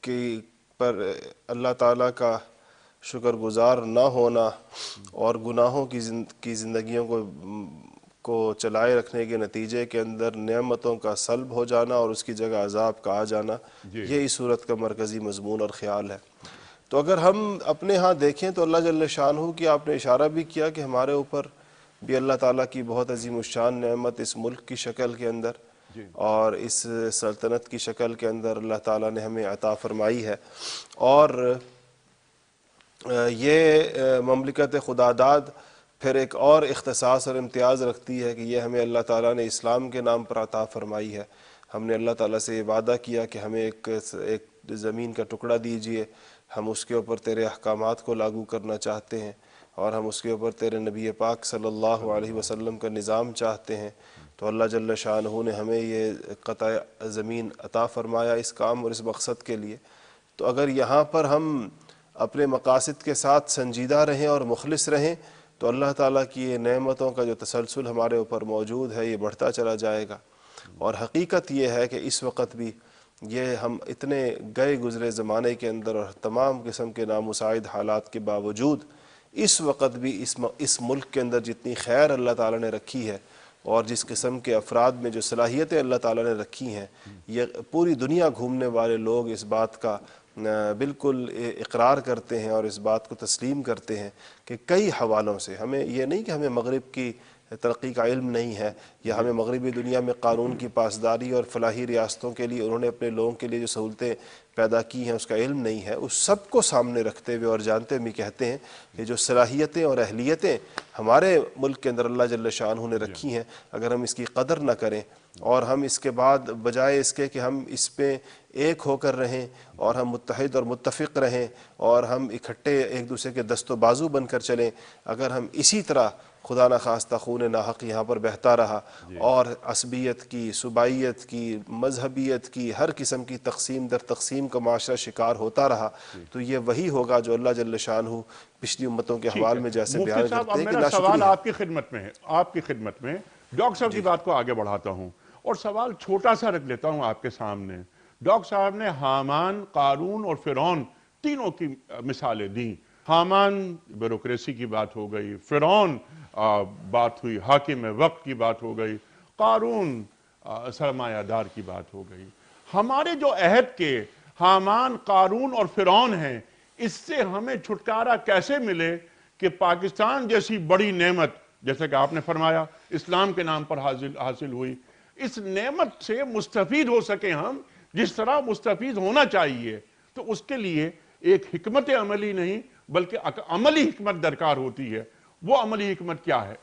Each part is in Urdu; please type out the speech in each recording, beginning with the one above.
کی پر اللہ تعالیٰ کا شکر گزار نہ ہونا اور گناہوں کی زندگیوں کو چلائے رکھنے کے نتیجے کے اندر نعمتوں کا سلب ہو جانا اور اس کی جگہ عذاب کا آ جانا، یہ اس صورت کا مرکزی مضمون اور خیال ہے۔ تو اگر ہم اپنے ہاں دیکھیں تو اللہ جل شانہ کی آپ نے اشارہ بھی کیا کہ ہمارے اوپر بھی اللہ تعالیٰ کی بہت عظیم الشان نعمت اس ملک کی شکل کے اندر اور اس سلطنت کی شکل کے اندر اللہ تعالیٰ نے ہمیں عطا فرمائی ہے، اور یہ مملکت خداداد پھر ایک اور اختصاص اور امتیاز رکھتی ہے کہ یہ ہمیں اللہ تعالیٰ نے اسلام کے نام پر عطا فرمائی ہے۔ ہم نے اللہ تعالیٰ سے یہ وعدہ کیا کہ ہمیں ایک زمین کا ٹکڑا دیجئے، ہم اس کے اوپر تیرے احکامات کو لاگو کرنا چاہتے ہیں اور ہم اس کے اوپر تیرے نبی پاک صلی اللہ علیہ وسلم کا نظام چاہتے ہیں۔ تو اللہ جل شانہ نے ہمیں یہ قطع زمین عطا فرمایا اس کام اور اس مقصد کے لیے۔ تو اگر یہاں پر ہم اپنے مقاصد کے ساتھ سنجیدہ رہیں اور مخلص رہیں تو اللہ تعالیٰ کی یہ نعمتوں کا جو تسلسل ہمارے اوپر موجود ہے یہ بڑھتا چلا جائے گا۔ اور حقیقت یہ ہے کہ اس وقت بھی یہ ہم اتنے گئے گزرے زمانے کے اندر اور تمام قسم کے نامساعد حالات کے باوجود اس وقت بھی اس ملک کے اندر جتنی خیر اللہ تعالیٰ نے رکھی ہے اور جس قسم کے افراد میں جو صلاحیتیں اللہ تعالیٰ نے رکھی ہیں، یہ پوری دنیا گھومنے والے لوگ اس بات کا بالکل اقرار کرتے ہیں اور اس بات کو تسلیم کرتے ہیں کہ کئی حوالوں سے ہمیں یہ نہیں کہ ہمیں مغرب کی ترقی کا علم نہیں ہے یا ہمیں مغربی دنیا میں قانون کی پاسداری اور فلاحی ریاستوں کے لیے انہوں نے اپنے لوگوں کے لیے جو سہولتیں پیدا کی ہیں اس کا علم نہیں ہے، اس سب کو سامنے رکھتے ہوئے اور جانتے ہوئے کہتے ہیں کہ جو صلاحیتیں اور اہلیتیں ہمارے ملک کے اندر اللہ جل شانہ نے رکھی ہیں، اگر ہم اس کی قدر نہ کریں اور ہم اس کے بعد بجائے اس کے کہ ہم اس پہ ایک ہو کر رہیں اور ہم متحد اور متفق رہیں اور ہم اکٹھے ایک دوسرے کے دست و بازو بن کر چلیں، اگر ہم اسی طرح خدا نخواستہ خون ناحق یہاں پر بہتا رہا اور عصبیت کی، صوبائیت کی، مذہبیت کی، ہر قسم کی تقسیم در تقسیم کا معاشرہ شکار ہوتا رہا تو یہ وہی ہوگا جو اللہ جل شانہ پچھلی امتوں کے حوال میں جیسے بیان کرتے ہیں کہ میرا سوال آپ کی خدمت میں ہے، آپ کی خدمت میں ڈاکٹر صاحب کی بات کو آگے بڑھاتا ہوں اور سوال چھوٹا سا رکھ لیتا ہوں آپ کے سامنے۔ ڈاکٹر صاحب نے حامان، قارون اور فرعون تینوں کی مثالیں دیں۔ حامان بیوروکریسی کی بات ہو گئی، فرعون بات ہوئی حاکم وقت کی بات ہو گئی، قارون سرمایہ دار کی بات ہو گئی۔ ہمارے جو عہد کے حامان، قارون اور فرعون ہیں، اس سے ہمیں چھٹکارا کیسے ملے کہ پاکستان جیسی بڑی نعمت، جیسے کہ آپ نے فرمایا اسلام کے نام پر حاصل ہوئی، اس نعمت سے مستفید ہو سکے ہم جس طرح مستفید ہونا چاہیے؟ تو اس کے لیے ایک حکمت عملی نہیں بلکہ عملی حکمت درکار ہوتی ہے۔ وہ عملی حکمت کیا ہے؟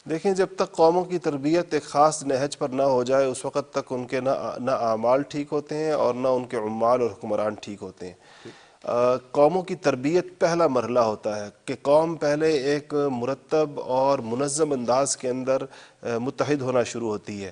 دیکھیں، جب تک قوموں کی تربیت ایک خاص نہج پر نہ ہو جائے اس وقت تک ان کے نہ اعمال ٹھیک ہوتے ہیں اور نہ ان کے عمال اور حکمران ٹھیک ہوتے ہیں۔ قوموں کی تربیت پہلا مرحلہ ہوتا ہے کہ قوم پہلے ایک مرتب اور منظم انداز کے اندر متحد ہونا شروع ہوتی ہے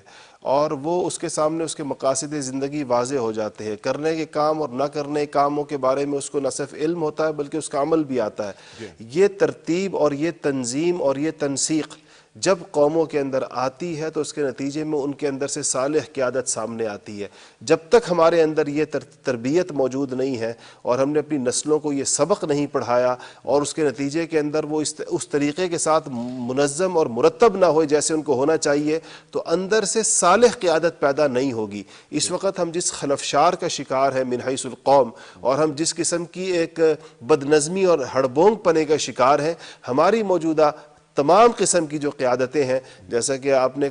اور وہ اس کے سامنے اس کے مقاصد زندگی واضح ہو جاتے ہیں، کرنے کے کام اور نہ کرنے کاموں کے بارے میں اس کو نہ صرف علم ہوتا ہے بلکہ اس کا عمل بھی آتا ہے۔ یہ ترتیب اور یہ تنظیم اور یہ تنسیق جب قوموں کے اندر آتی ہے تو اس کے نتیجے میں ان کے اندر سے صالح قیادت سامنے آتی ہے۔ جب تک ہمارے اندر یہ تربیت موجود نہیں ہے اور ہم نے اپنی نسلوں کو یہ سبق نہیں پڑھایا اور اس کے نتیجے کے اندر وہ اس طریقے کے ساتھ منظم اور مرتب نہ ہوئے جیسے ان کو ہونا چاہیے تو اندر سے صالح قیادت پیدا نہیں ہوگی۔ اس وقت ہم جس خلفشار کا شکار ہیں من حیث القوم اور ہم جس قسم کی ایک بدنظمی اور ہڑبونگ پنے کا شکار ہیں، ہماری موجودہ تمام قسم کی جو قیادتیں ہیں جیسا کہ آپ نے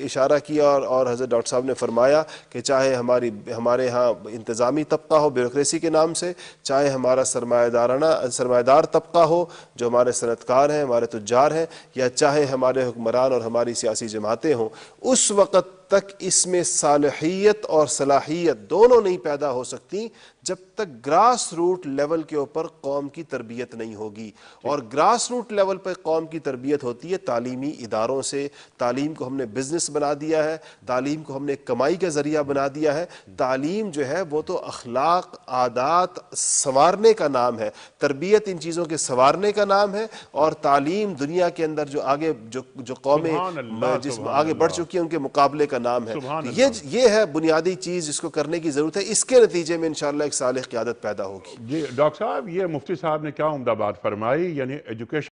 اشارہ کیا اور حضرت ڈاکٹر صاحب نے فرمایا کہ چاہے ہمارے ہاں انتظامی طبقہ ہو بیوروکریسی کے نام سے، چاہے ہمارا سرمایہ دار طبقہ ہو جو ہمارے صنعتکار ہیں، ہمارے تجار ہیں، یا چاہے ہمارے حکمران اور ہماری سیاسی جماعتیں ہوں، اس وقت تک اس میں صالحیت اور صلاحیت دونوں نہیں پیدا ہو سکتی جب تک گراس روٹ لیول کے اوپر قوم کی تربیت نہیں ہوگی۔ اور گراس روٹ لیول پر قوم کی تربیت ہوتی ہے تعلیمی اداروں سے۔ تعلیم کو ہم نے بزنس بنا دیا ہے، تعلیم کو ہم نے کمائی کا ذریعہ بنا دیا ہے۔ تعلیم جو ہے وہ تو اخلاق، عادات سنوارنے کا نام ہے، تربیت ان چیزوں کے سنوارنے کا نام ہے۔ اور تعلیم دنیا کے اندر جو قومیں جس آگے بڑھ چکی ہیں ان کے مقابلے کا کا نام ہے. سبحان یہ ہے بنیادی چیز جس کو کرنے کی ضرورت ہے. اس کے نتیجے میں انشاءاللہ ایک صالح قیادت پیدا ہوگی. جی ڈاکٹر صاحب، یہ مفتی صاحب نے کیا عمدہ بات فرمائی، یعنی ایجوکیشن